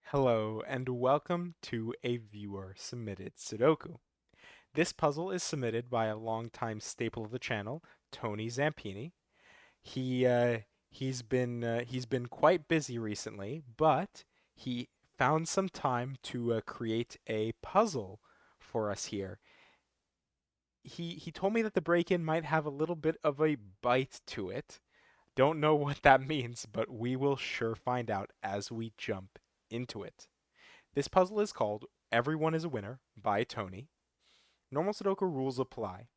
Hello, and welcome to a viewer-submitted Sudoku. This puzzle is submitted by a longtime staple of the channel, Tony Zampini. He uh, he's been quite busy recently, but he found some time to create a puzzle for us here. He told me that the break-in might have a little bit of a bite to it. Don't know what that means, but we will sure find out as we jump into it. This puzzle is called Everyone is a Winner by Tony. Normal Sudoku rules apply.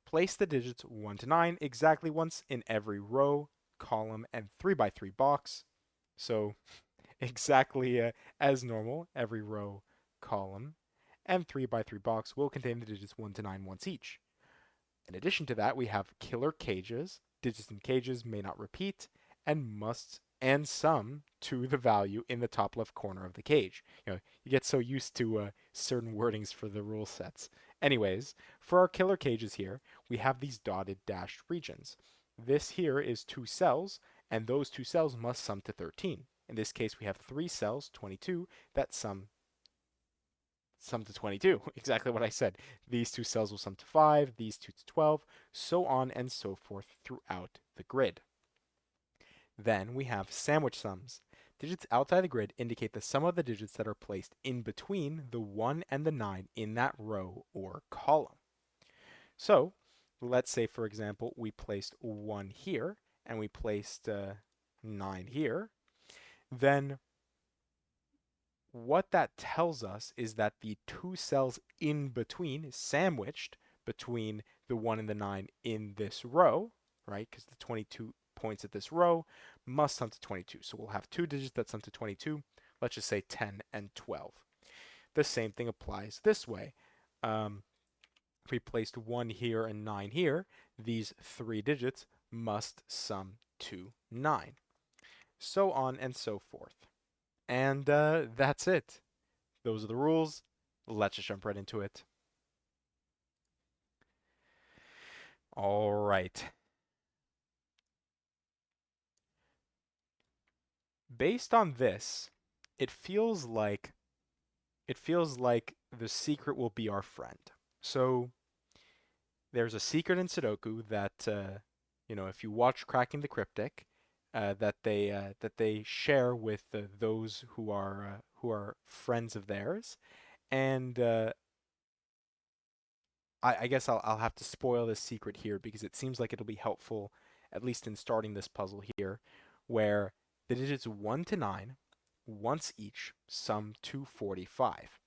Place the digits 1 to 9 exactly once in every row, column, and 3 by 3 box. So, exactly as normal, every row, column, and 3 by 3 box will contain the digits 1 to 9 once each. In addition to that, we have killer cages. Digits in cages may not repeat and must and sum to the value in the top left corner of the cage. You get so used to certain wordings for the rule sets. Anyways, for our killer cages here, we have these dotted dashed regions. This here is two cells, and those two cells must sum to 13. In this case, we have three cells, 22, that sum to 22. Exactly what I said. These two cells will sum to 5, these two to 12, so on and so forth throughout the grid. Then we have sandwich sums. Digits outside the grid indicate the sum of the digits that are placed in between the 1 and the 9 in that row or column. So, let's say, for example, we placed 1 here and we placed 9 here. Then what that tells us is that the two cells in between, sandwiched between the 1 and the 9 in this row, right? Because the 22 points at this row must sum to 22. So we'll have two digits that sum to 22. Let's just say 10 and 12. The same thing applies this way. If we placed 1 here and 9 here, these three digits must sum to 9. So on and so forth. And that's it. Those are the rules. Let's just jump right into it. All right. Based on this, it feels like the secret will be our friend. So there's a secret in Sudoku that if you watch Cracking the Cryptic, that they share with those who are friends of theirs, and I guess I'll have to spoil this secret here because it seems like it'll be helpful, at least in starting this puzzle here, where the digits 1 to 9, once each, sum to 45.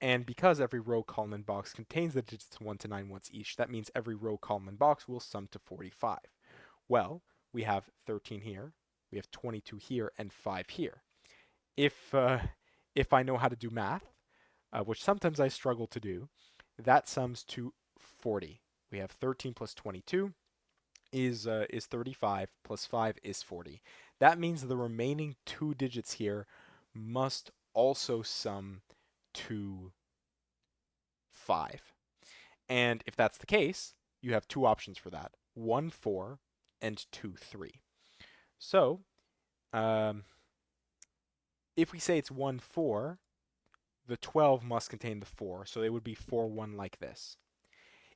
And because every row, column, and box contains the digits 1 to 9 once each, that means every row, column, and box will sum to 45. Well, we have 13 here, we have 22 here, and 5 here. If, uh, if I know how to do math, which sometimes I struggle to do, that sums to 40. We have 13 plus 22 is 35 plus 5 is 40. That means the remaining two digits here must also sum to 5. And if that's the case, you have two options for that. 1 4 and 2 3. So, um, if we say it's 1 4, the 12 must contain the 4, so it would be 4 1 like this.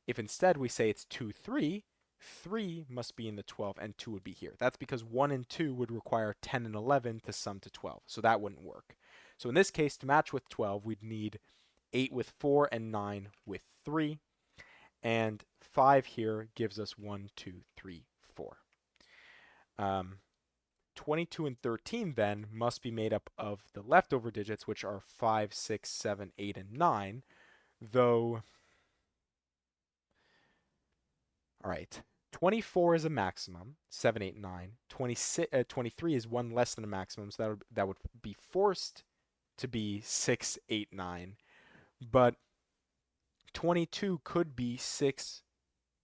If instead we say it's 2 3, 3 must be in the 12 and 2 would be here. That's because 1 and 2 would require 10 and 11 to sum to 12, so that wouldn't work. So in this case, to match with 12, we'd need 8 with 4 and 9 with 3, and 5 here gives us 1, 2, 3, 4. 22 and 13 then must be made up of the leftover digits, which are 5, 6, 7, 8, and 9, though, all right, 24 is a maximum, 7, 8, 9. 23 is one less than a maximum, so that would be forced to be 6, 8, 9. But 22 could be 6,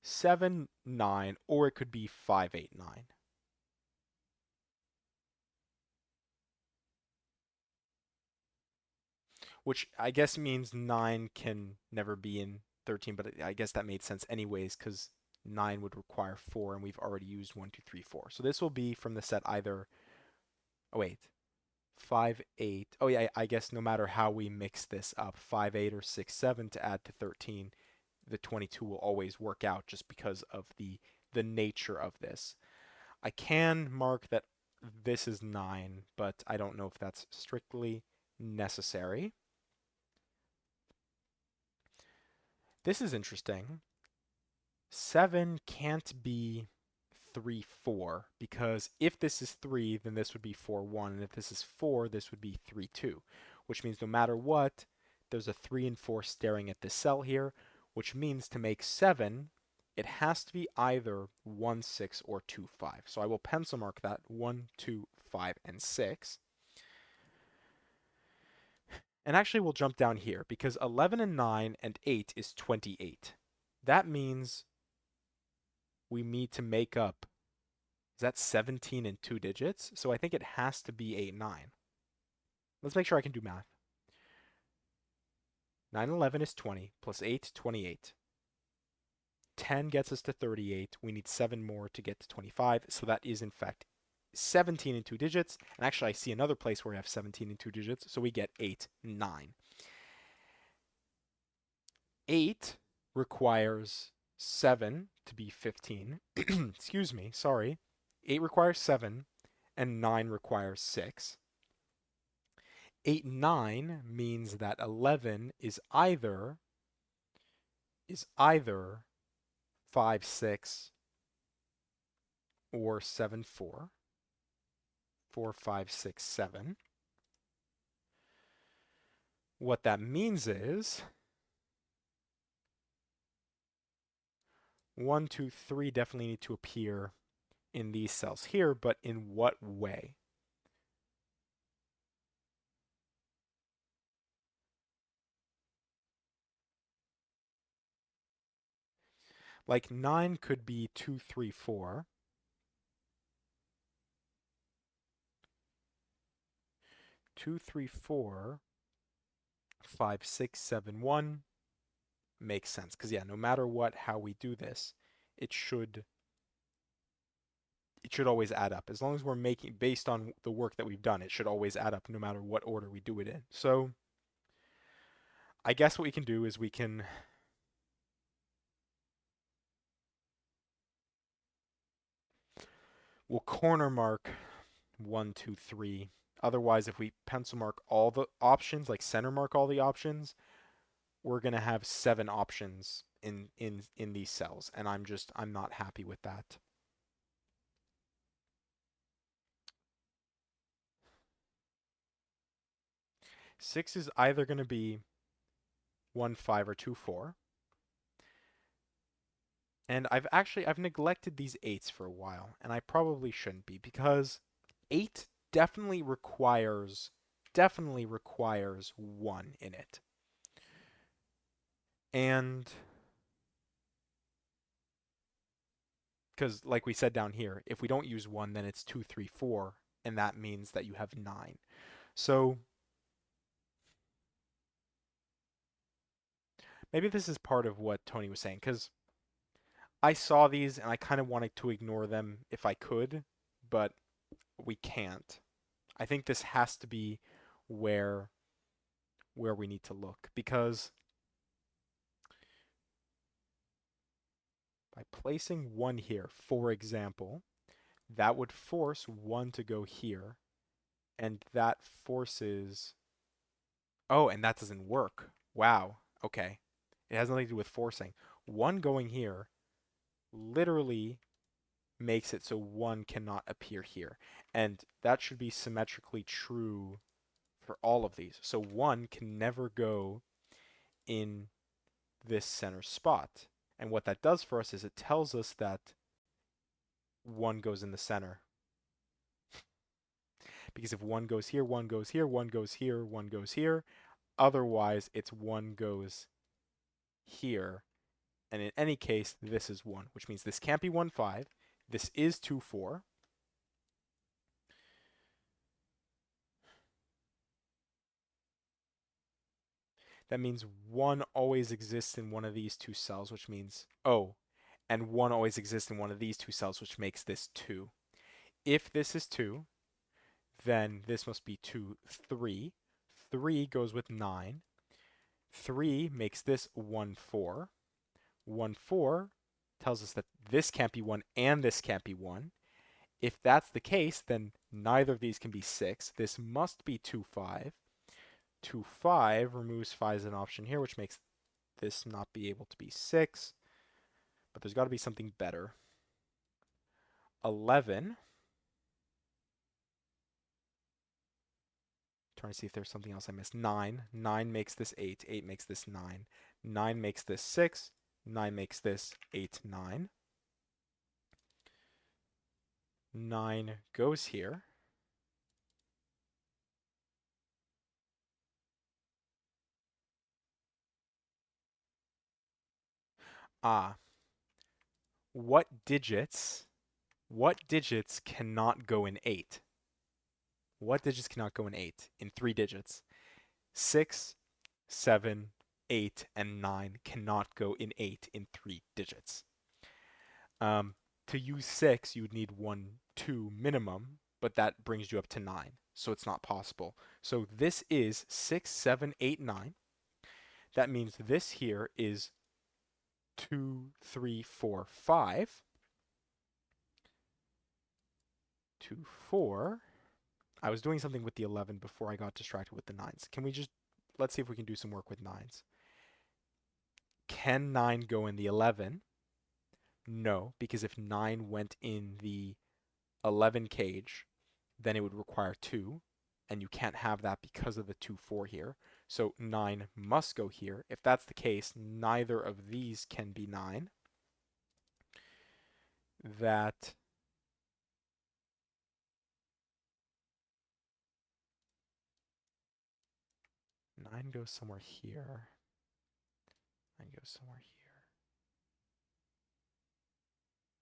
7, 9, or it could be 5, 8, 9. Which I guess means 9 can never be in 13, but I guess that made sense anyways because 9 would require 4, and we've already used 1, 2, 3, 4. So this will be from the set either. Oh, wait. 5, 8. Oh yeah, I guess no matter how we mix this up, 5, 8, or 6, 7 to add to 13, the 22 will always work out just because of the nature of this. I can mark that this is 9, but I don't know if that's strictly necessary. This is interesting. 7 can't be 3, 4, because if this is 3, then this would be 4, 1, and if this is 4, this would be 3, 2, which means no matter what, there's a 3 and 4 staring at this cell here, which means to make 7, it has to be either 1, 6, or 2, 5. So I will pencil mark that 1, 2, 5, and 6. And actually, we'll jump down here because 11 and 9 and 8 is 28. That means we need to make up, is that 17 in 2 digits? So I think it has to be 8, 9. Let's make sure I can do math. 9 and 11 is 20, plus 8, 28. 10 gets us to 38. We need 7 more to get to 25. So that is, in fact, 17 in 2 digits. And actually, I see another place where we have 17 in 2 digits. So we get 8, 9. 8 requires 7 to be 15. Excuse me, sorry. 8 requires 7, and 9 requires 6. 8, 9 means that 11 is either 5, 6 or 7, 4. 4, 5, 6, 7. What that means is 1, 2, 3 definitely need to appear in these cells here, but in what way? Like 9 could be 2, 3, 4. 2, 3, 4, 5, 6, 7, 1 makes sense. Because yeah, no matter what, how we do this, it should always add up. As long as we're making, based on the work that we've done, it should always add up no matter what order we do it in. So I guess what we can do is we'll corner mark 1, 2, 3. Otherwise, if we pencil mark all the options, like center mark all the options, we're gonna have 7 options in these cells, and I'm not happy with that. 6 is either gonna be 1, 5, or 2, 4. And I've neglected these 8s for a while, and I probably shouldn't be, because 8 definitely requires 1 in it. And because like we said down here, if we don't use 1, then it's 2, 3, 4, and that means that you have 9. So maybe this is part of what Tony was saying, because I saw these and I kind of wanted to ignore them if I could, but we can't. I think this has to be where we need to look, because by placing 1 here, for example, that would force 1 to go here, and that forces... Oh, and that doesn't work. Wow. Okay. It has nothing to do with forcing. 1 going here literally makes it so 1 cannot appear here. And that should be symmetrically true for all of these. So 1 can never go in this center spot. And what that does for us is it tells us that 1 goes in the center. Because if 1 goes here, 1 goes here, 1 goes here, 1 goes here. Otherwise, it's 1 goes here. And in any case, this is 1, which means this can't be 1, 5. This is 2, 4. That means 1 always exists in one of these 2 cells, which means, oh, and 1 always exists in one of these 2 cells, which makes this 2. If this is 2, then this must be 2, 3. 3 goes with 9. 3 makes this 1, 4. 1, 4 tells us that this can't be 1 and this can't be 1. If that's the case, then neither of these can be 6. This must be 2, 5. 2, 5 removes 5 as an option here, which makes this not be able to be 6. But there's got to be something better. 11. Trying to see if there's something else I missed. 9. 9 makes this 8. 8 makes this 9. 9 makes this 6. 9 makes this 8, 9. 9 goes here. Ah, what digits cannot go in 8? What digits cannot go in 8? In 3 digits. 6, 7, 8, and 9 cannot go in 8 in 3 digits. To use 6, you would need 1, 2 minimum, but that brings you up to 9, so it's not possible. So this is 6, 7, 8, 9. That means this here is 2, 3, 4, 5. 2, 4. I was doing something with the 11 before I got distracted with the 9s. Can we just, let's see if we can do some work with 9s. Can 9 go in the 11? No, because if 9 went in the 11 cage, then it would require 2, and you can't have that because of the 2, 4 here. So 9 must go here. If that's the case, neither of these can be 9. That nine goes somewhere here. 9 goes somewhere here.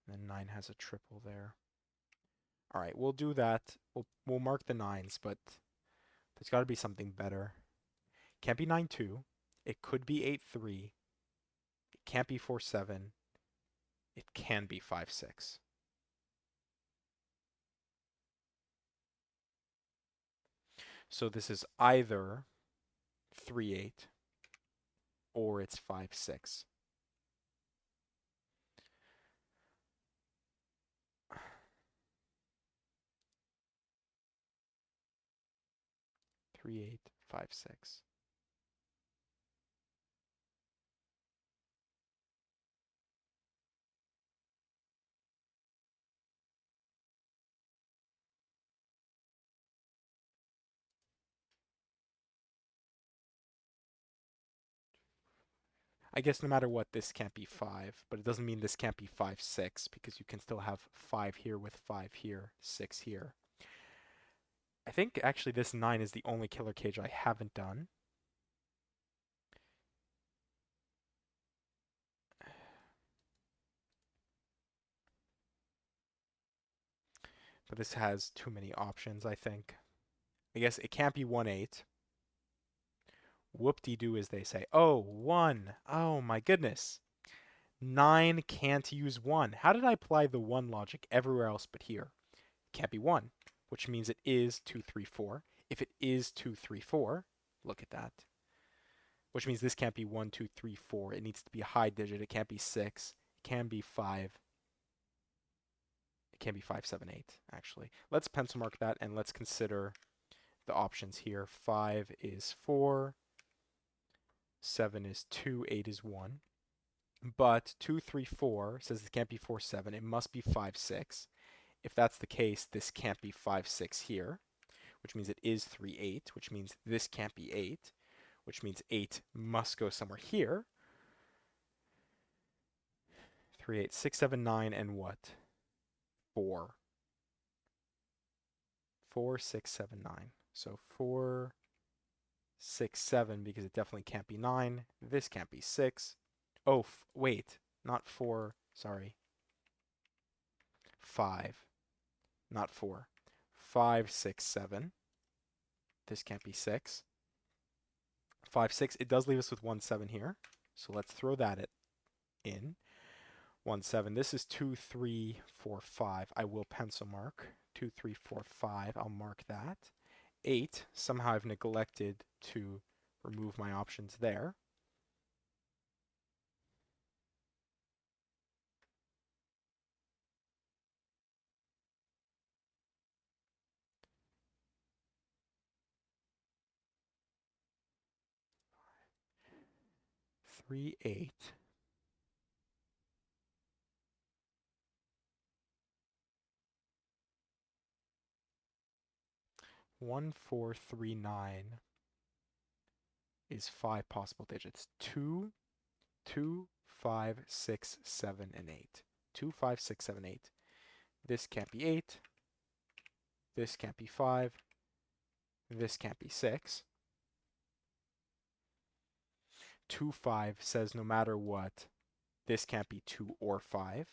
And then 9 has a triple there. All right, we'll do that. We'll mark the 9s, but there's got to be something better. Can't be 9, 2. It could be 8, 3. It can't be 4, 7. It can be 5, 6. So this is either 3, 8 or it's 5, 6. 3, 8, 5, 6. I guess no matter what, this can't be 5, but it doesn't mean this can't be 5, 6, because you can still have 5 here with 5 here, 6 here. I think actually this 9 is the only killer cage I haven't done. But this has too many options, I think. I guess it can't be 1, 8. Whoop-de-doo, as they say. Oh, 1. Oh my goodness. 9 can't use 1. How did I apply the 1 logic everywhere else but here? It can't be 1, which means it is 2, 3, 4. If it is 2, 3, 4, look at that. Which means this can't be 1, 2, 3, 4. It needs to be a high digit. It can't be 6. It can be 5. It can be 5, 7, 8, actually. Let's pencil mark that and let's consider the options here. 5 is 4. 7 is 2. 8 is 1. But 2, 3, 4 says it can't be 4, 7. It must be 5, 6. If that's the case, this can't be 5, 6 here, which means it is 3, 8, which means this can't be 8, which means 8 must go somewhere here. 3, 8, 6, 7, 9, and what? 4. 4, 6, 7, 9. So 4, 6, 7, because it definitely can't be 9. This can't be 6. Oh, wait, not 4, sorry. 5, not 4. 5, 6, 7. This can't be 6. 5, 6. It does leave us with 1, 7 here. So let's throw that in. 1, 7. This is 2, 3, 4, 5. I will pencil mark. 2, 3, 4, 5. I'll mark that. 8. Somehow I've neglected to remove my options there. 3, 8. 1, 4, 3, 9 is 5 possible digits. 2, 2, 5, 6, 7, and 8. 2, 5, 6, 7, 8. This can't be 8. This can't be 5. This can't be 6. 2, 5 says no matter what, this can't be 2 or 5,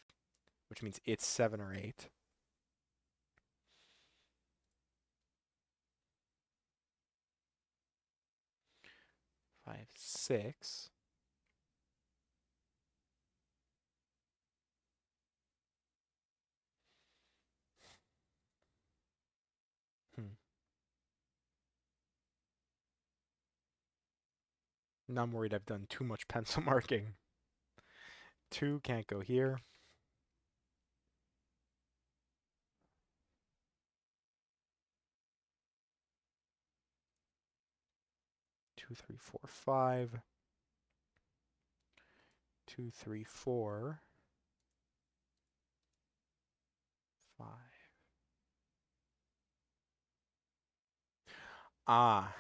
which means it's 7 or 8. 5, 6. Hmm. Now I'm worried I've done too much pencil marking. 2 can't go here. 2, 3, 4, 5. 2, 3, 4. 5. Ah,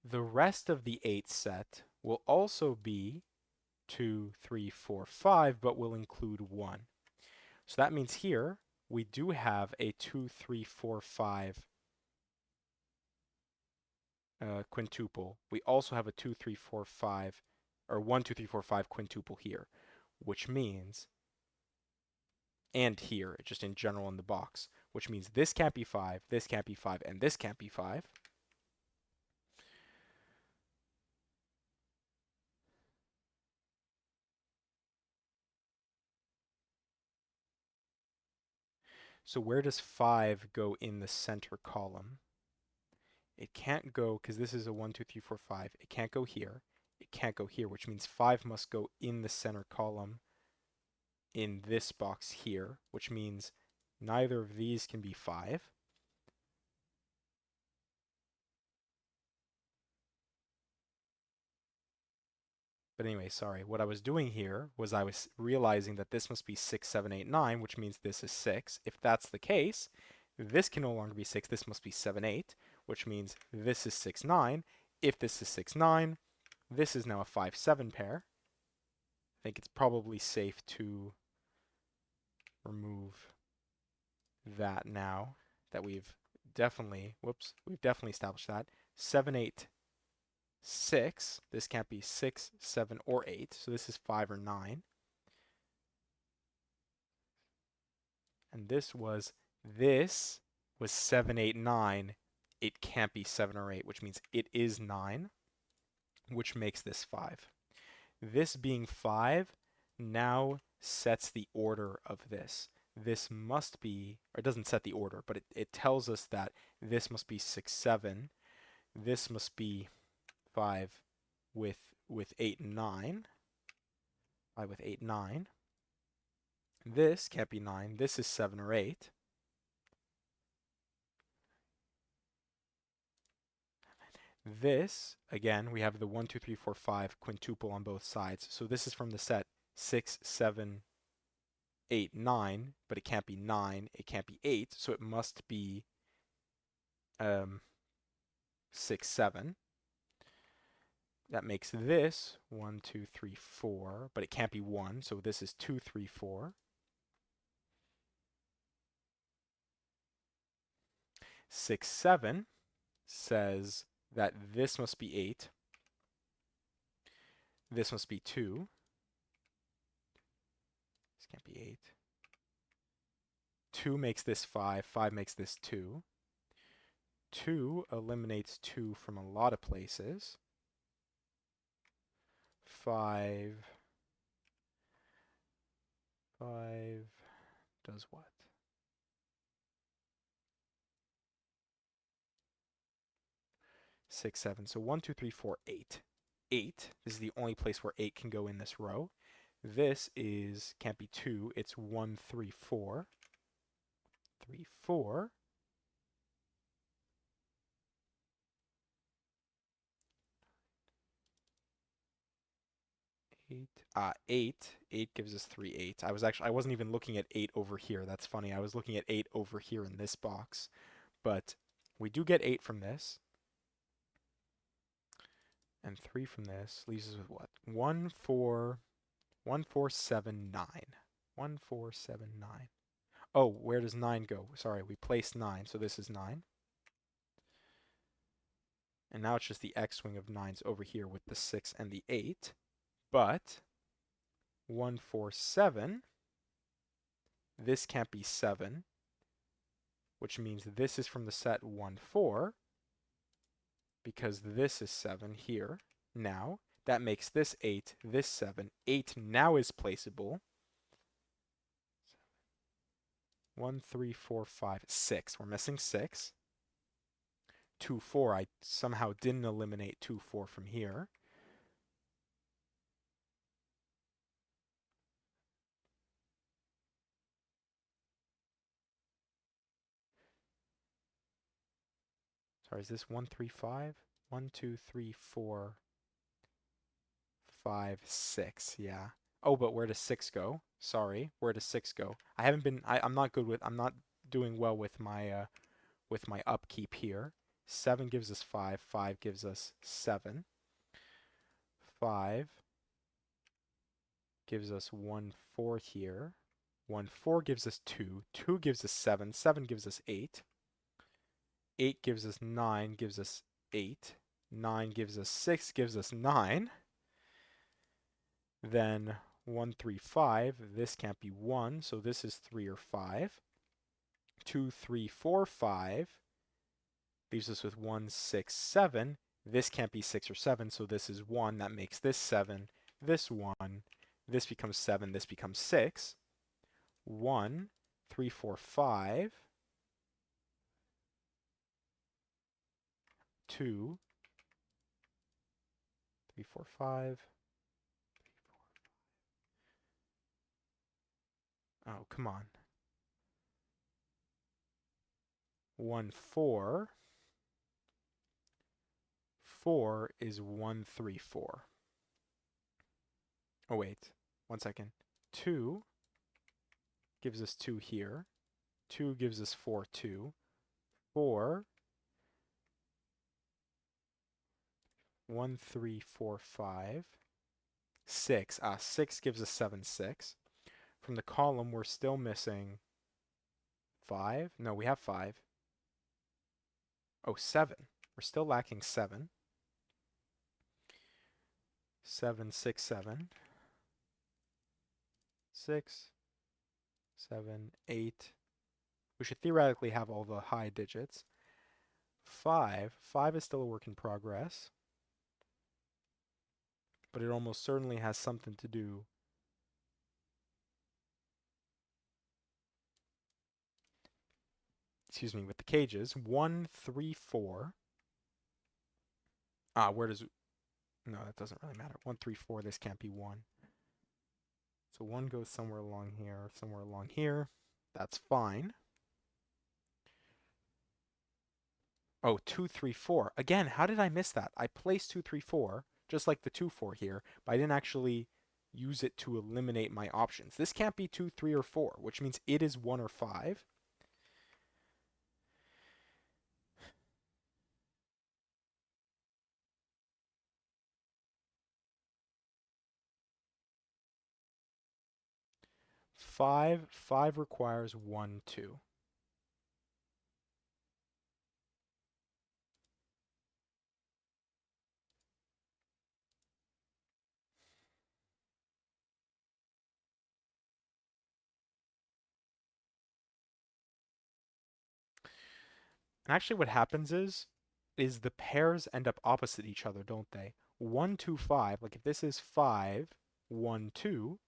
the rest of the 8 set will also be 2, 3, 4, 5, but will include 1. So that means here we do have a 2, 3, 4, 5 quintuple. We also have a 2, 3, 4, 5, or 1, 2, 3, 4, 5 quintuple here, which means, and here, just in general in the box, which means this can't be 5, this can't be 5, and this can't be 5. So where does 5 go in the center column? It can't go, because this is a 1, 2, 3, 4, 5. It can't go here. It can't go here, which means 5 must go in the center column in this box here, which means neither of these can be 5. But anyway, sorry. What I was doing here was I was realizing that this must be 6, 7, 8, 9, which means this is 6. If that's the case, this can no longer be 6. This must be 7, 8, which means this is 6, 9. If this is 6, 9, this is now a 5, 7 pair. I think it's probably safe to remove that now that we've definitely established that. 7, 8, 6. This can't be 6, 7, or 8. So this is 5 or 9. And this was 7, 8, 9. It can't be 7 or 8, which means it is 9, which makes this 5. This being 5 now sets the order of this. This must be, or it doesn't set the order, but it tells us that this must be 6, 7. This must be 5 with 8 and 9. 5 with 8, 9. This can't be 9. This is 7 or 8. This, again, we have the 1, 2, 3, 4, 5 quintuple on both sides. So this is from the set 6, 7, 8, 9, but it can't be 9. It can't be 8. So it must be 6, 7. That makes this 1, 2, 3, 4, but it can't be 1. So this is 2, 3, 4. 6, 7 says that this must be 8. This must be 2. This can't be 8. 2 makes this 5. 5 makes this 2. 2 eliminates 2 from a lot of places. 5 5 does what? 6, 7. So 1, 2, 3, 4, 8. 8. This is the only place where 8 can go in this row. This is, can't be 2. It's 1, 3, 4. 3, 4. 8. 8. 8 gives us 3, 8. I wasn't even looking at 8 over here. That's funny. I was looking at 8 over here in this box. But we do get 8 from this. And 3 from this leaves us with what? 1, 4, 1, 4, 7, 9. 1, 4, 7, 9. Oh, where does 9 go? Sorry, we placed 9, so this is 9. And now it's just the x-wing of 9's over here with the 6 and the 8. But 1, 4, 7, this can't be 7, which means this is from the set 1, 4, because this is 7 here. Now, that makes this 8, this 7. 8 now is placeable. 1, 3, 4, 5, 6. We're missing 6. 2, 4. I somehow didn't eliminate 2, 4 from here. Sorry, is this 1, 3, 5? 1, 2, 3, 4, 5, 6. Yeah. Oh, but where does 6 go? Sorry, where does 6 go? I'm not good with, I'm not doing well with my upkeep here. 7 gives us 5, 5 gives us 7. 5 gives us 1, 4 here. 1, 4 gives us 2. 2 gives us 7. 7 gives us 8. 8 gives us 9, gives us 8. 9 gives us 6, gives us 9. Then 1, 3, 5. This can't be 1, so this is 3 or 5. 2, 3, 4, 5. Leaves us with 1, 6, 7. This can't be 6 or 7, so this is 1. That makes this 7, this 1. This becomes 7, this becomes 6. 1, 3, 4, 5. 2, 3, 4, 5. Oh, come on. 1, 4. 4 is 1, 3, 4. Oh, wait. 1 second. 2 gives us 2 here. 2 gives us 4, 2. 4. 1, 3, 4, 5. 6. 6 gives us 7, 6. From the column, we're still missing 5. No, we have 5. Oh, 7. We're still lacking 7. 7, 6, 7. 6, 7, 8. We should theoretically have all the high digits. 5. 5 is still a work in progress. But it almost certainly has something to do with the cages. 1, 3, 4. Where does... No, that doesn't really matter. 1, 3, 4, this can't be 1. So 1 goes somewhere along here, somewhere along here. That's fine. Oh, 2, 3, 4. Again, how did I miss that? I placed 2, 3, 4, just like the 2, 4 here, but I didn't actually use it to eliminate my options. This can't be 2, 3, or 4, which means it is 1 or 5. 5 requires 1, 2. And actually what happens is the pairs end up opposite each other, don't they? 1, 2, 5, like if this is 5, 1, 2,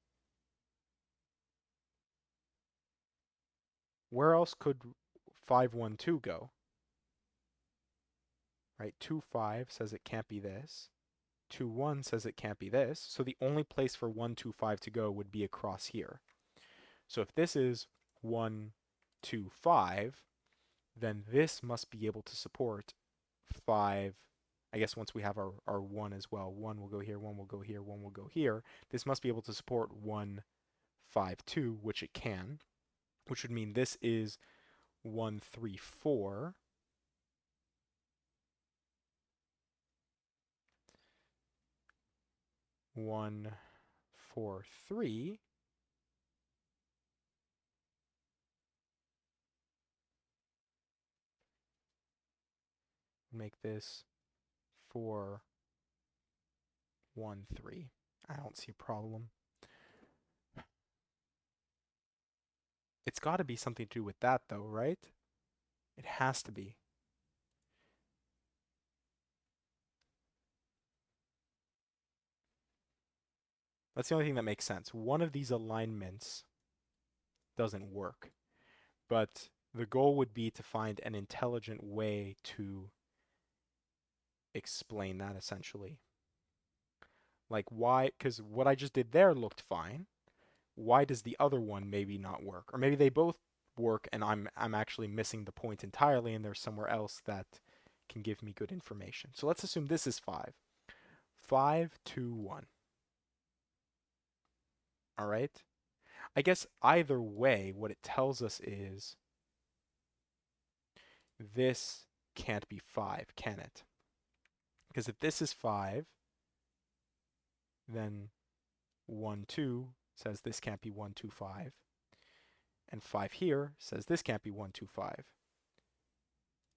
where else could 512 go? Right? 25 says it can't be this. 21 says it can't be this. So the only place for 125 to go would be across here. So if this is 125, then this must be able to support 5. I guess once we have our 1 as well, 1 will go here, 1 will go here, 1 will go here. This must be able to support 152, which it can, which would mean this is 134. One, four, three. Make this 4, 1, 3. I don't see a problem. It's got to be something to do with that, though, right? It has to be. That's the only thing that makes sense. One of these alignments doesn't work, but the goal would be to find an intelligent way to explain that essentially. Like why, because what I just did there looked fine. Why does the other one maybe not work? Or maybe they both work and I'm actually missing the point entirely and there's somewhere else that can give me good information. So let's assume this is 5. 5, 2, 1. All right? I guess either way, what it tells us is this can't be 5, can it? Because if this is 5, then 1, 2 says this can't be 1, 2, 5. And 5 here says this can't be 1, 2, 5.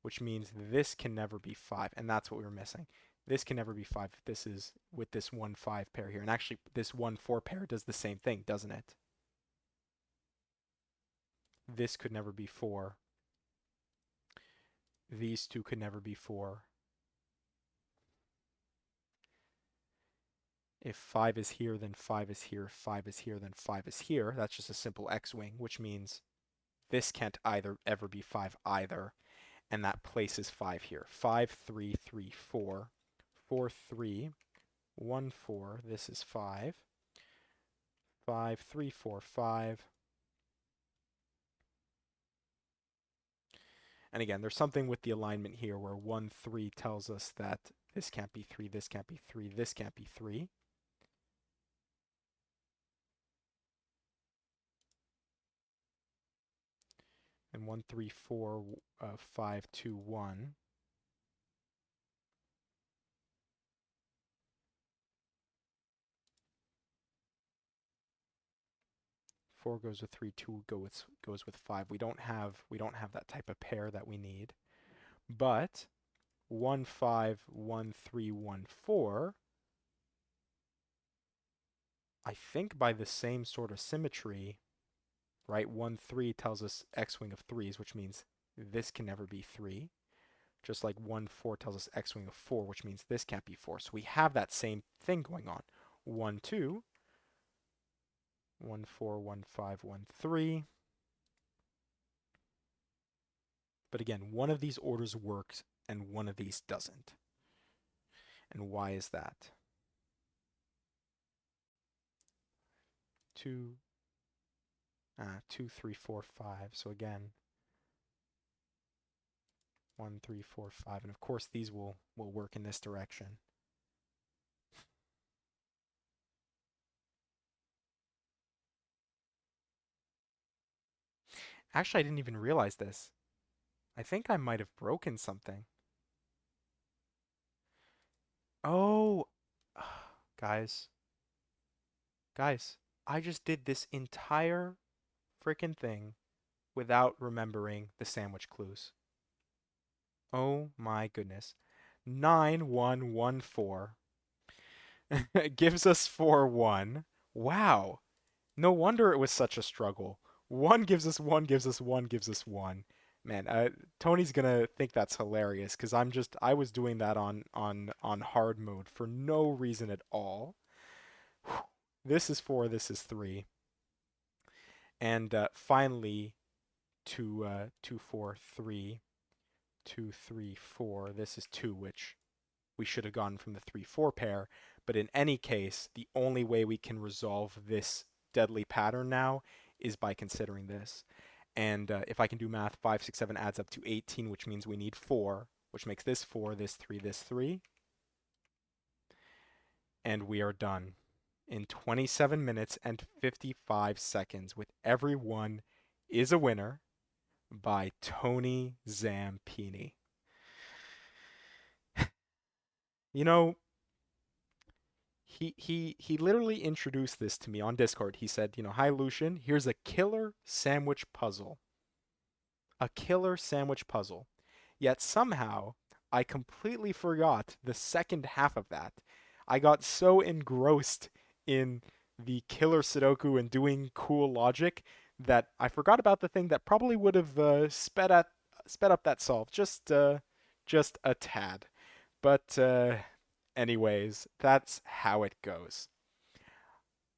Which means this can never be 5. And that's what we were missing. This can never be 5 if this is with this 1, 5 pair here. And actually, this 1, 4 pair does the same thing, doesn't it? This could never be 4. These two could never be 4. If 5 is here, then 5 is here. If 5 is here, then 5 is here. That's just a simple x-wing, which means this can't either ever be 5 either. And that places 5 here. 5, 3, 3, 4. 4, 3, 1, 4. This is 5. 5, 3, 4, 5. And again, there's something with the alignment here where 1, 3 tells us that this can't be 3, this can't be 3, this can't be 3. And 1, 3, 4, 5, 2, 1. Four goes with 3, 2 goes with 5. We don't have that type of pair that we need. But 1, 5, 1, 3, 1, 4, I think by the same sort of symmetry, right? 1, 3 tells us x-wing of 3s, which means this can never be 3. Just like 1, 4 tells us x-wing of 4, which means this can't be 4. So we have that same thing going on. 1, 2, 1, 4, 1, 5, 1, 3. But again, one of these orders works and one of these doesn't. And why is that? 2, 2, 3, 4, 5. So again, 1, 3, 4, 5. And of course, these will work in this direction. Actually, I didn't even realize this. I think I might have broken something. Oh, guys, guys, I just did this entire freaking thing without remembering the sandwich clues. Oh my goodness. 9114 gives us 41. Wow. No wonder it was such a struggle. 1 gives us 1, gives us 1, gives us 1. Man, Tony's gonna think that's hilarious because I was doing that on hard mode for no reason at all. This is 4, this is 3. And finally, 2, 4, 3, 2, 3, 4. This is 2, which we should have gotten from the 3, 4 pair. But in any case, the only way we can resolve this deadly pattern now is by considering this. And if I can do math, 5, 6, 7 adds up to 18, which means we need 4, which makes this 4, this 3, this 3. And we are done in 27 minutes and 55 seconds with Everyone is a Winner by Tony Zampini. You know, he literally introduced this to me on Discord. He said, "Hi Lucian, here's a killer sandwich puzzle." A killer sandwich puzzle. Yet somehow I completely forgot the second half of that. I got so engrossed in the killer Sudoku and doing cool logic that I forgot about the thing that probably would have sped up that solve just a tad. But anyways, that's how it goes.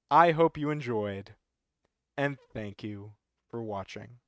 I hope you enjoyed, and thank you for watching.